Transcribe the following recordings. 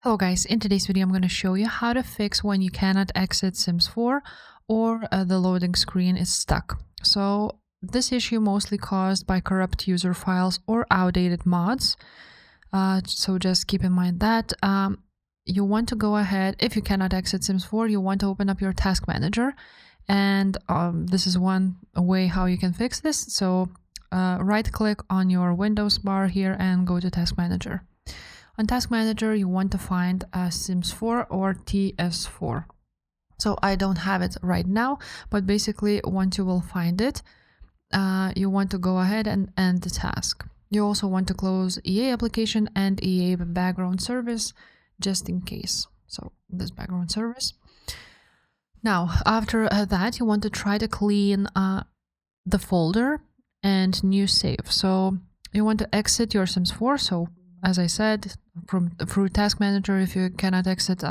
Hello guys, in today's video I'm going to show you how to fix when you cannot exit Sims 4 or the loading screen is stuck. So this issue mostly caused by corrupt user files or outdated mods. So just keep in mind that you want to go ahead, if you cannot exit Sims 4, you want to open up your task manager. And this is one way how you can fix this. So right click on your Windows bar here and go to task manager. On Task Manager, you want to find Sims 4 or TS4. So I don't have it right now, but basically once you will find it, you want to go ahead and end the task. You also want to close EA application and EA background service just in case. So this background service. Now, after that, you want to try to clean the folder and new save. So you want to exit your Sims 4. So as I said, through Task Manager if you cannot exit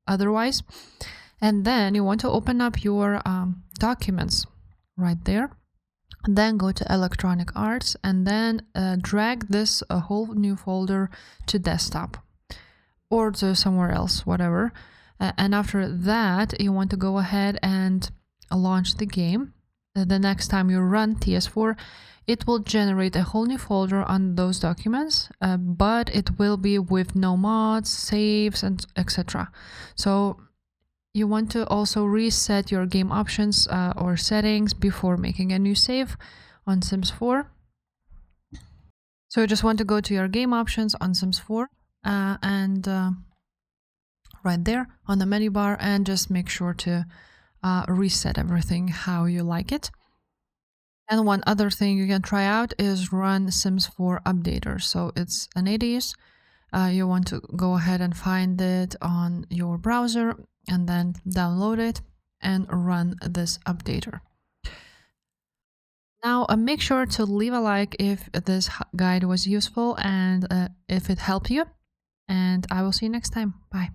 otherwise. And then you want to open up your documents right there. And then go to Electronic Arts and then drag this whole new folder to desktop or to somewhere else, whatever. And after that, you want to go ahead and launch the game. The next time you run TS4, it will generate a whole new folder on those documents, but it will be with no mods, saves, and etc. So you want to also reset your game options or settings before making a new save on Sims 4. So you just want to go to your game options on Sims 4 and right there on the menu bar, and just make sure to reset everything how you like it. And one other thing you can try out is run Sims 4 Updater. So it's an alias. You want to go ahead and find it on your browser and then download it and run this updater. Now make sure to leave a like if this guide was useful and if it helped you. And I will see you next time. Bye.